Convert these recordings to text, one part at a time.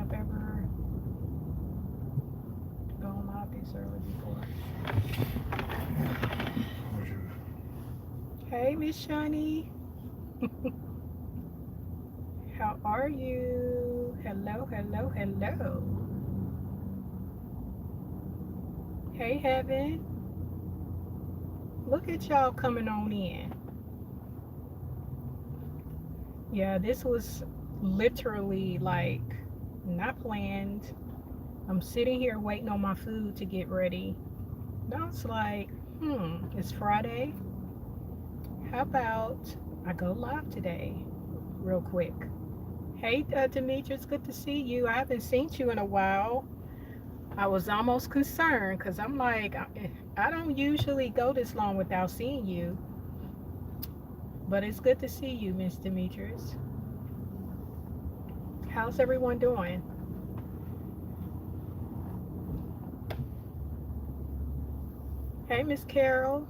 I've ever gone live this early before. Hey, Miss Shani. How are you? Hello, hello, hello. Hey, Heaven. Look at y'all coming on in. Yeah, this was literally like not planned. I'm sitting here waiting on my food to get ready. Now it's like, it's Friday. How about I go live today, real quick? Hey, Demetrius, good to see you. I haven't seen you in a while. I was almost concerned because I'm like, I don't usually go this long without seeing you, but it's good to see you, Miss Demetrius. How's everyone doing? Hey, Miss Carol.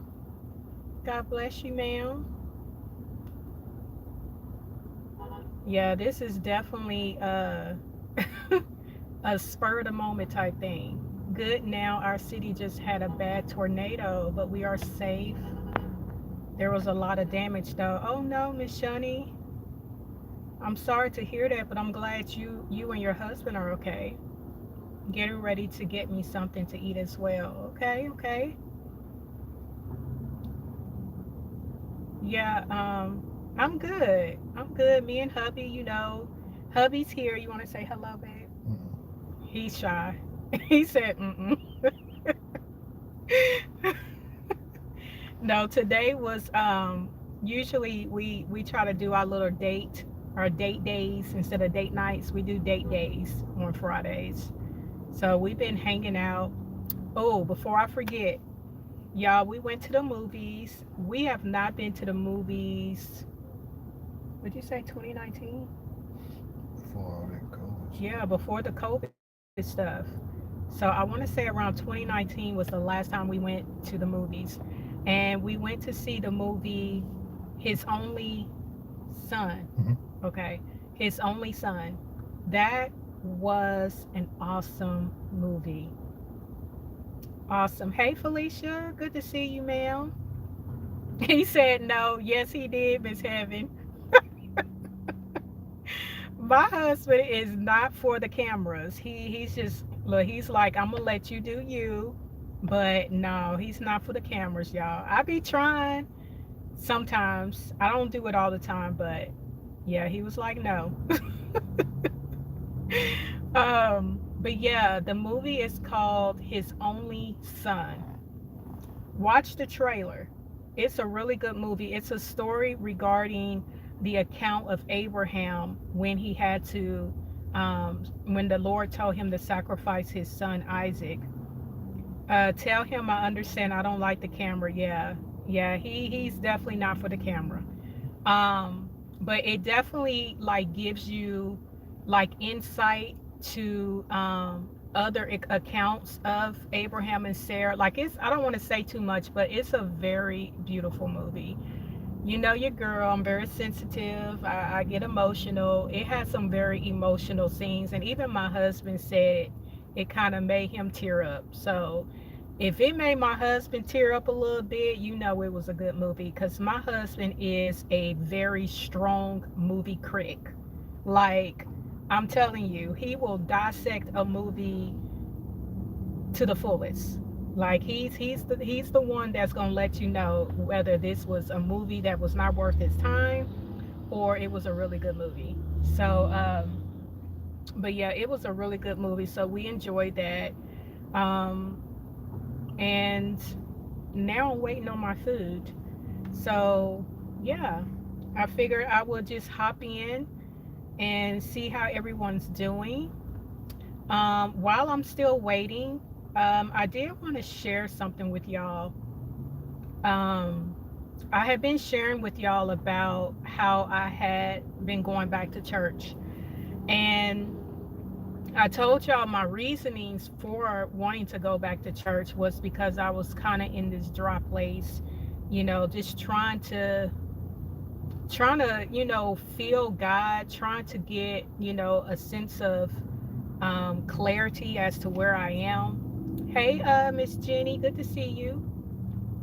God bless you, ma'am. Yeah, this is definitely a spur of the moment type thing. Good now, our city just had a bad tornado, but we are safe. There was a lot of damage though. Oh no, Miss Shani. I'm sorry to hear that, but I'm glad you and your husband are okay. Getting ready to get me something to eat as well. Okay, okay. Yeah, I'm good. I'm good. Me and hubby, hubby's here. You want to say hello, babe? He's shy. He said, mm-mm. No, today was usually we try to do our date days instead of date nights. We do date days on Fridays. So we've been hanging out. Oh, before I forget, y'all, we went to the movies. We have not been to the movies. Would you say 2019? Before all that COVID Yeah, stuff. before the COVID stuff. So I want to say around 2019 was the last time we went to the movies. And we went to see the movie His Only Son. Mm-hmm. Okay. His Only Son. That was an awesome movie. Awesome. Hey, Felicia. Good to see you, ma'am. He said no. Yes, he did, Miss Heaven. My husband is not for the cameras. He's just look. He's like, I'm gonna let you do you, but no, he's not for the cameras, y'all. I be trying sometimes. I don't do it all the time, but yeah, he was like, no. But yeah, the movie is called His Only Son. Watch the trailer. It's a really good movie. It's a story regarding the account of Abraham when he had to, when the Lord told him to sacrifice his son Isaac. Tell him I understand. I don't like the camera. Yeah, yeah. He's definitely not for the camera. But it definitely like gives you like insight to other accounts of Abraham and Sarah. Like it's I don't want to say too much, but it's a very beautiful movie. You know your girl, I'm very sensitive. I get emotional. It has some very emotional scenes, and even my husband said it kind of made him tear up. So if it made my husband tear up a little bit, you know it was a good movie because my husband is a very strong movie critic. Like, I'm telling you, he will dissect a movie to the fullest. Like he's the one that's gonna let you know whether this was a movie that was not worth his time or it was a really good movie. So, but yeah, it was a really good movie. So we enjoyed that. Um, and now I'm waiting on my food. So yeah, I figured I would just hop in and see how everyone's doing. While I'm still waiting, I did want to share something with y'all. Um, I had been sharing with y'all about how I had been going back to church. And I told y'all my reasonings for wanting to go back to church was because I was kind of in this dry place, just trying to feel God, trying to get, a sense of clarity as to where I am. Hey, Miss Jenny, good to see you.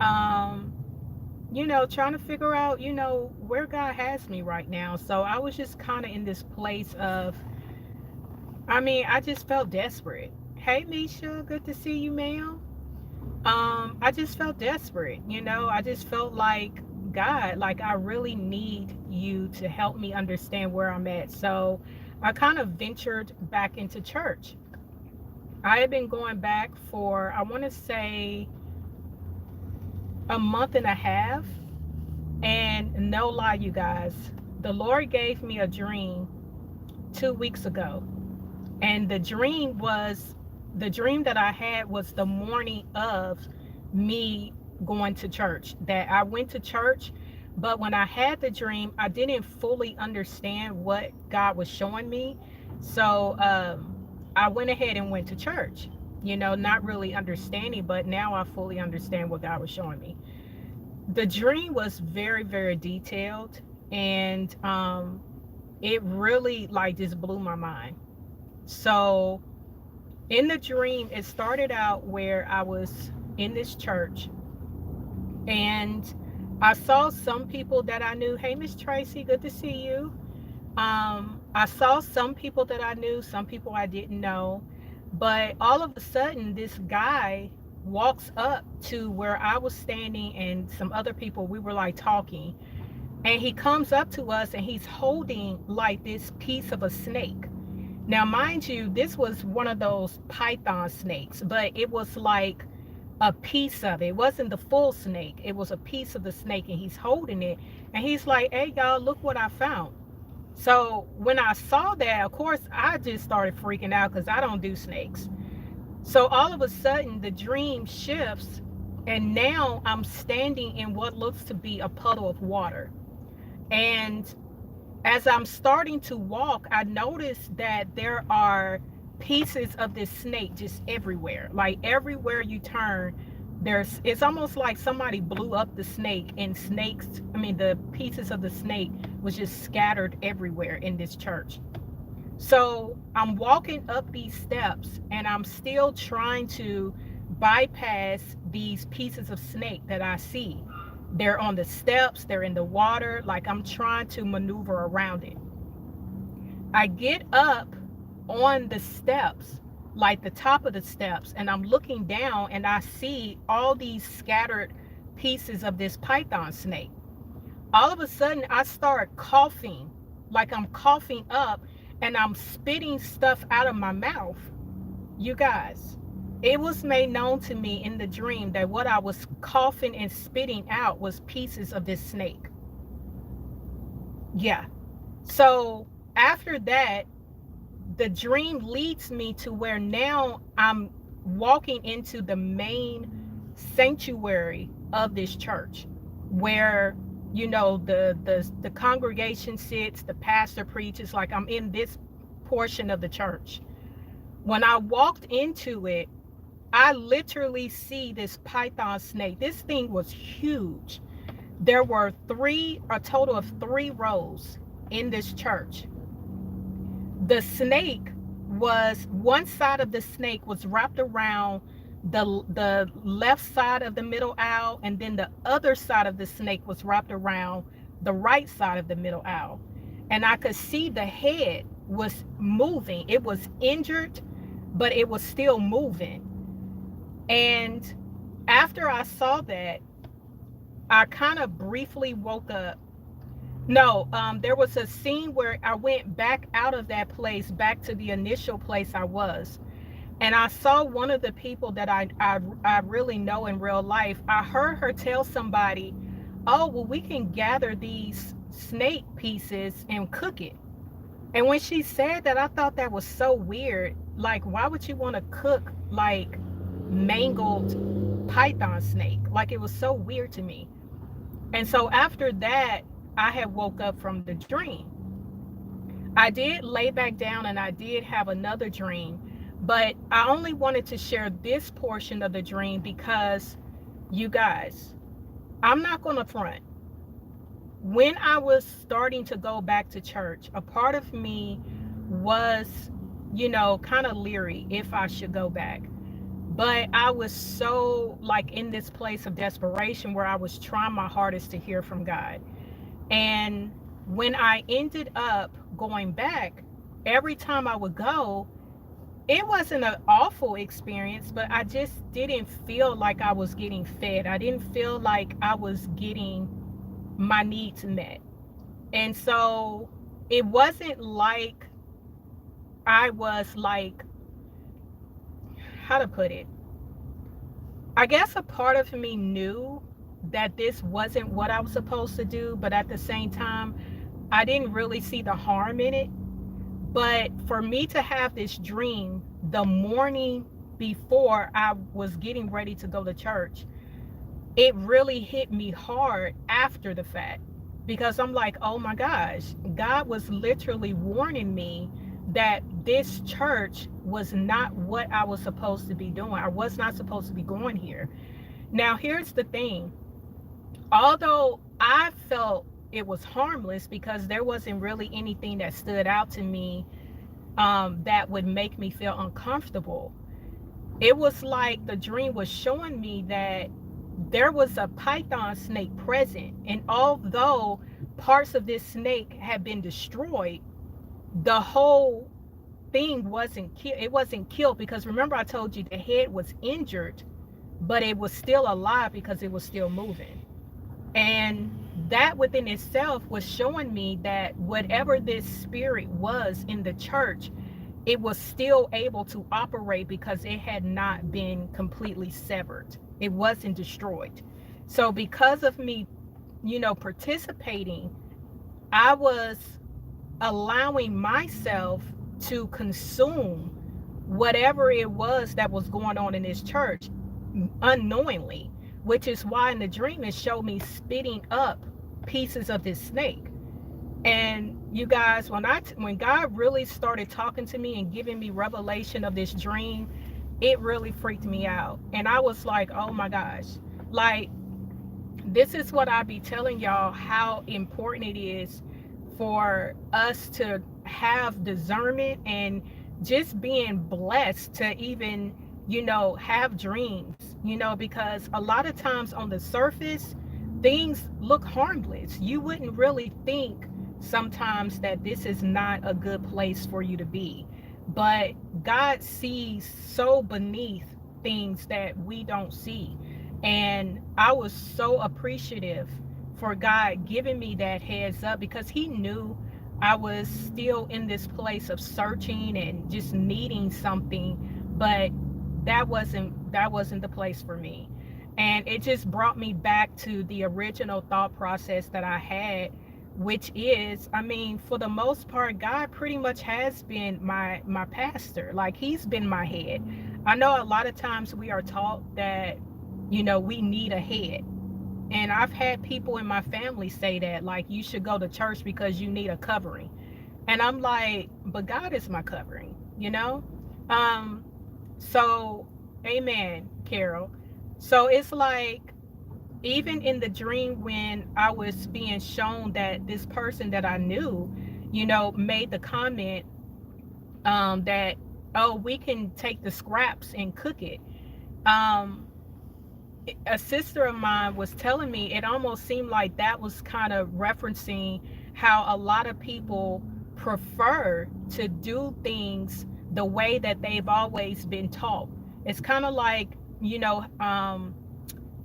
Um, trying to figure out, where God has me right now. So I was just kind of in this place of, I just felt desperate. Hey, Misha, good to see you, ma'am. I just felt desperate. I just felt like, God, like I really need you to help me understand where I'm at. So I kind of ventured back into church. I had been going back for, I want to say, a month and a half. And no lie, you guys, the Lord gave me a dream 2 weeks ago. And the dream that I had was the morning of me going to church. That I went to church, but when I had the dream, I didn't fully understand what God was showing me. So I went ahead and went to church, not really understanding, but now I fully understand what God was showing me. The dream was very, very detailed, and it really like just blew my mind. So in the dream, it started out where I was in this church, and I saw some people that I knew. Hey, Miss Tracy, good to see you. I saw some people that I knew, some people I didn't know, but all of a sudden, this guy walks up to where I was standing, and some other people. We were like talking, and he comes up to us, and he's holding like this piece of a snake. Now, mind you, this was one of those python snakes, but it was like a piece of it. It wasn't the full snake. It was a piece of the snake, and he's holding it. And he's like, "Hey, y'all, look what I found." So when I saw that, of course, I just started freaking out because I don't do snakes. So all of a sudden, the dream shifts, and now I'm standing in what looks to be a puddle of water. And as I'm starting to walk, I notice that there are pieces of this snake just everywhere. Like everywhere you turn, it's almost like somebody blew up the snake, and the pieces of the snake was just scattered everywhere in this church. So I'm walking up these steps, and I'm still trying to bypass these pieces of snake that I see. They're on the steps, they're in the water, like I'm trying to maneuver around it. I get up on the steps, like the top of the steps, and I'm looking down, and I see all these scattered pieces of this python snake. All of a sudden, I start coughing, like I'm coughing up, and I'm spitting stuff out of my mouth. You guys, it was made known to me in the dream that what I was coughing and spitting out was pieces of this snake. Yeah. So after that, the dream leads me to where now I'm walking into the main sanctuary of this church, where the congregation sits, the pastor preaches, like I'm in this portion of the church. When I walked into it, I literally see this python snake. This thing was huge. There were a total of 3 rows in this church. The snake was, one side of the snake was wrapped around the left side of the middle aisle, and then the other side of the snake was wrapped around the right side of the middle aisle. And I could see the head was moving. It was injured, but it was still moving. And after I saw that, I kind of briefly woke up. No, there was a scene where I went back out of that place, back to the initial place I was. And I saw one of the people that I really know in real life. I heard her tell somebody, "Oh, well, we can gather these snake pieces and cook it." And when she said that, I thought that was so weird. Like, why would you want to cook like mangled python snake? Like, it was so weird to me. And so after that, I had woke up from the dream. I did lay back down, and I did have another dream, but I only wanted to share this portion of the dream because, you guys, I'm not going to front. When I was starting to go back to church, a part of me was kind of leery if I should go back. But I was so like in this place of desperation where I was trying my hardest to hear from God. And when I ended up going back, every time I would go, it wasn't an awful experience, but I just didn't feel like I was getting fed. I didn't feel like I was getting my needs met. And so it wasn't like I was like, how to put it? I guess a part of me knew that this wasn't what I was supposed to do, but at the same time, I didn't really see the harm in it. But for me to have this dream the morning before I was getting ready to go to church, it really hit me hard after the fact, because I'm like, oh my gosh, God was literally warning me that this church was not what I was supposed to be doing. I was not supposed to be going here. Now, here's the thing. Although I felt it was harmless because there wasn't really anything that stood out to me that would make me feel uncomfortable, it was like the dream was showing me that there was a python snake present. And although parts of this snake had been destroyed, the whole thing wasn't killed. It wasn't killed because remember, I told you the head was injured, but it was still alive because it was still moving. And that within itself was showing me that whatever this spirit was in the church, it was still able to operate because it had not been completely severed. It wasn't destroyed. So because of me, participating, I was allowing myself to consume whatever it was that was going on in this church unknowingly, which is why in the dream it showed me spitting up pieces of this snake. And you guys, when God really started talking to me and giving me revelation of this dream, it really freaked me out. And I was like, oh my gosh, like this is what I be telling y'all, how important it is for us to have discernment and just being blessed to even, have dreams, because a lot of times on the surface, things look harmless. You wouldn't really think sometimes that this is not a good place for you to be. But God sees so beneath things that we don't see. And I was so appreciative for God giving me that heads up because He knew I was still in this place of searching and just needing something, but that wasn't the place for me. And it just brought me back to the original thought process that I had, which is, I mean, for the most part, God pretty much has been my pastor. Like He's been my head. I know a lot of times we are taught that, we need a head. And I've had people in my family say that, like, you should go to church because you need a covering. And I'm like, but God is my covering, you know? Um, so, amen, Carol. So it's like, even in the dream when I was being shown that this person that I knew, made the comment that, oh, we can take the scraps and cook it. Um, a sister of mine was telling me it almost seemed like that was kind of referencing how a lot of people prefer to do things the way that they've always been taught. It's kind of like,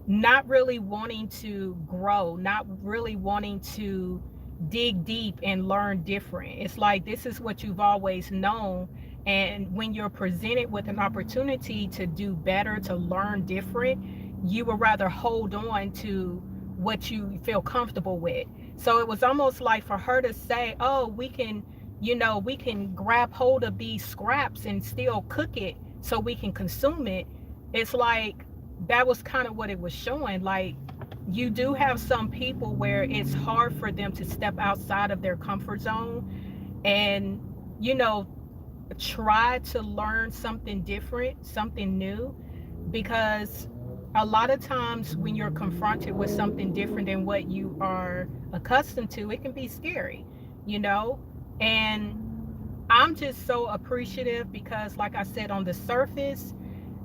not really wanting to grow, not really wanting to dig deep and learn different. It's like this is what you've always known. And when you're presented with an opportunity to do better, to learn different, you would rather hold on to what you feel comfortable with. So it was almost like for her to say, oh, we can grab hold of these scraps and still cook it so we can consume it. It's like that was kind of what it was showing. Like you do have some people where it's hard for them to step outside of their comfort zone and, you know, try to learn something different, something new, because a lot of times when you're confronted with something different than what you are accustomed to, it can be scary, you know? And I'm just so appreciative because, like I said, on the surface,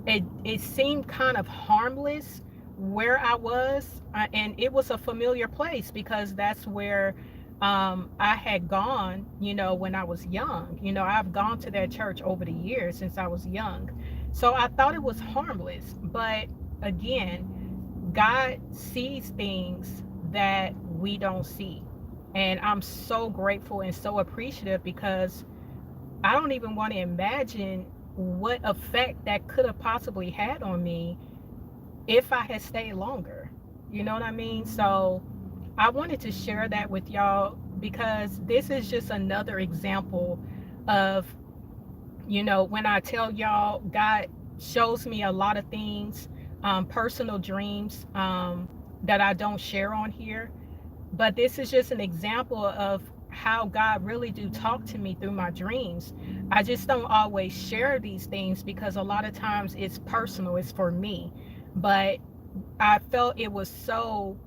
it seemed kind of harmless where I was, and it was a familiar place because that's where I had gone, when I was young. I've gone to that church over the years since I was young. So I thought it was harmless. But again, God sees things that we don't see. And I'm so grateful and so appreciative because I don't even want to imagine what effect that could have possibly had on me if I had stayed longer. You know what I mean? So I wanted to share that with y'all because this is just another example of, when I tell y'all, God shows me a lot of things, personal dreams, that I don't share on here. But this is just an example of how God really do talk to me through my dreams. I just don't always share these things because a lot of times it's personal, it's for me. But I felt it was so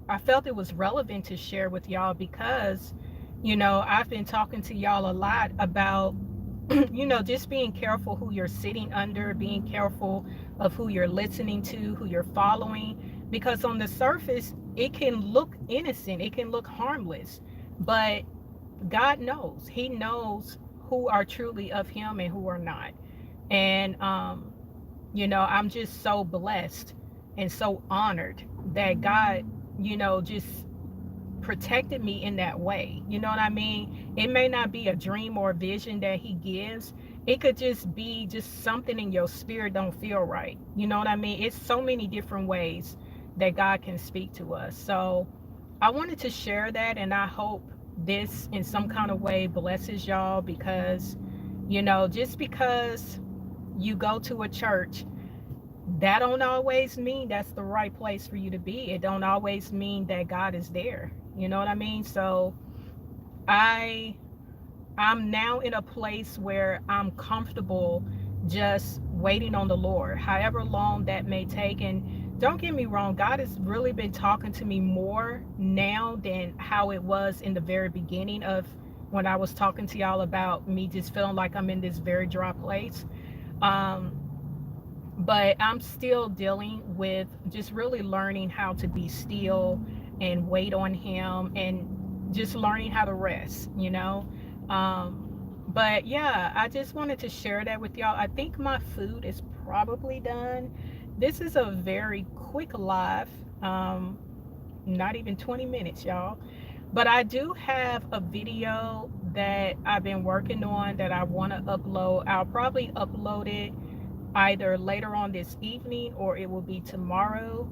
I felt it was relevant to share with y'all because I've been talking to y'all a lot about just being careful who you're sitting under, being careful of who you're listening to, who you're following, because on the surface, it can look innocent, it can look harmless, but God knows. He knows who are truly of Him and who are not. And, I'm just so blessed and so honored that God, just protected me in that way. You know what I mean? It may not be a dream or a vision that he gives. It could just be just something in your spirit don't feel right. You know what I mean? It's so many different ways that God can speak to us. So I wanted to share that, and I hope this in some kind of way blesses y'all because, just because you go to a church, that don't always mean that's the right place for you to be. It don't always mean that God is there. You know what I mean? So I I'm now in a place where I'm comfortable just waiting on the Lord, however long that may take. And don't get me wrong, God has really been talking to me more now than how it was in the very beginning of when I was talking to y'all about me just feeling like I'm in this very dry place. Um, but I'm still dealing with just really learning how to be still and wait on Him and just learning how to rest. But yeah, I just wanted to share that with y'all. I think my food is probably done. This is a very quick live, um, not even 20 minutes, y'all. But I do have a video that I've been working on that I want to upload. I'll probably upload it either later on this evening or it will be tomorrow.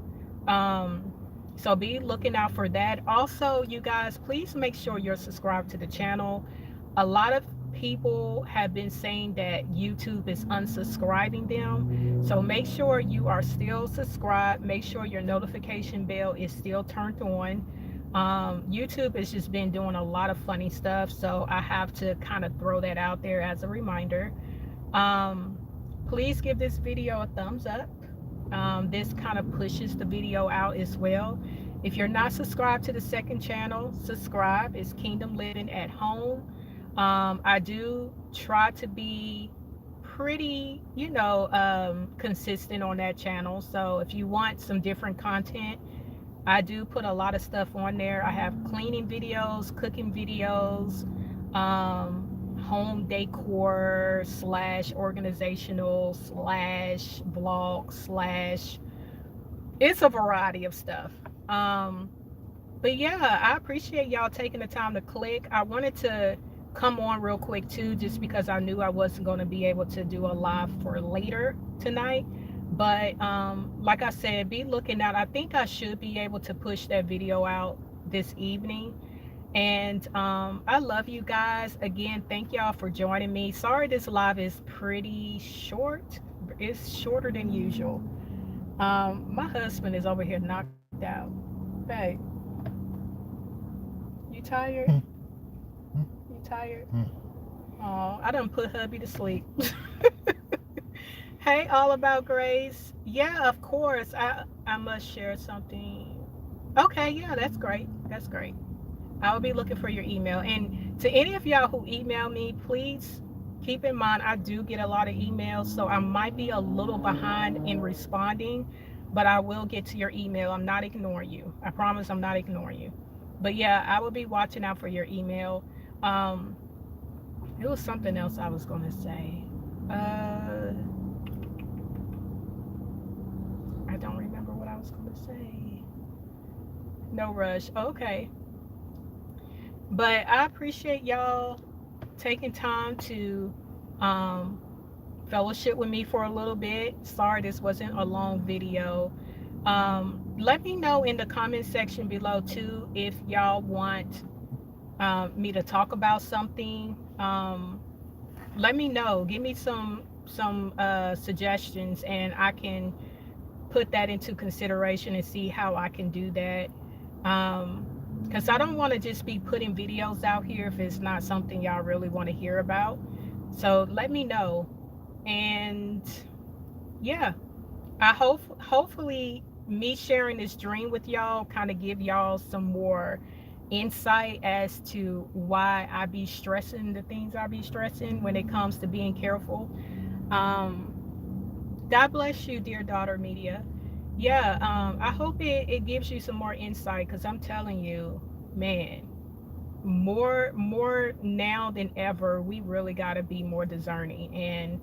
Um, so be looking out for that. Also, you guys, please make sure you're subscribed to the channel. A lot of people have been saying that YouTube is unsubscribing them. So make sure you are still subscribed. Make sure your notification bell is still turned on. YouTube has just been doing a lot of funny stuff. So I have to kind of throw that out there as a reminder. Um, Please give this video a thumbs up. This kind of pushes the video out as well. If you're not subscribed to the second channel, subscribe. It's Kingdom Living at Home. I do try to be pretty, consistent on that channel. So if you want some different content, I do put a lot of stuff on there. I have cleaning videos, cooking videos, home decor slash organizational slash vlog slash, it's a variety of stuff. Um, but yeah, I appreciate y'all taking the time to click. I wanted to come on real quick too, just because I knew I wasn't going to be able to do a live for later tonight. But like I said, be looking out. I think I should be able to push that video out this evening. And I love you guys. Again, thank y'all for joining me. Sorry this live is pretty short. It's shorter than usual. My husband is over here knocked out. Babe, you tired? Hmm, hmm, You tired? hmm. Oh, I done put hubby to sleep. Hey, all about Grace. Yeah, of course. I must share something. Okay, yeah, that's great. That's great. I'll be looking for your email. And To any of y'all who email me, please keep in mind I do get a lot of emails, so I might be a little behind in responding, but I will get to your email. I'm not ignoring you. I promise I'm not ignoring you. But yeah, I will be watching out for your email. Um, it was something else I was gonna say. Uh, I don't remember what I was gonna say. No rush. Okay, but I appreciate y'all taking time to um, fellowship with me for a little bit. Sorry this wasn't a long video. Let me know in the comment section below too if y'all want me to talk about something. Let me know. Give me some suggestions, and I can put that into consideration and see how I can do that. Because I don't want to just be putting videos out here if it's not something y'all really want to hear about. So let me know. And yeah, I hopefully me sharing this dream with y'all kind of give y'all some more insight as to why I be stressing the things I be stressing when it comes to being careful. Um, God bless you, dear daughter media. Yeah, I hope it gives you some more insight because I'm telling you, man, more now than ever, we really got to be more discerning. And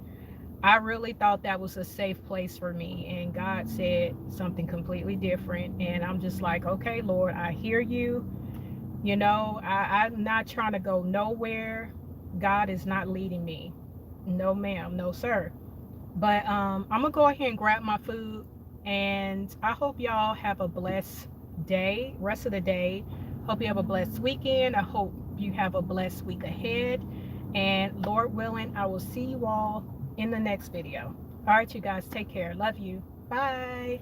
I really thought that was a safe place for me. And God said something completely different. And I'm just like, okay, Lord, I hear you. You know, I'm not trying to go nowhere. God is not leading me. No, ma'am. No, sir. But I'm going to go ahead and grab my food. And I hope y'all have a blessed day, rest of the day. Hope you have a blessed weekend. I hope you have a blessed week ahead. And Lord willing, I will see you all in the next video. All right, you guys, take care. Love you. Bye.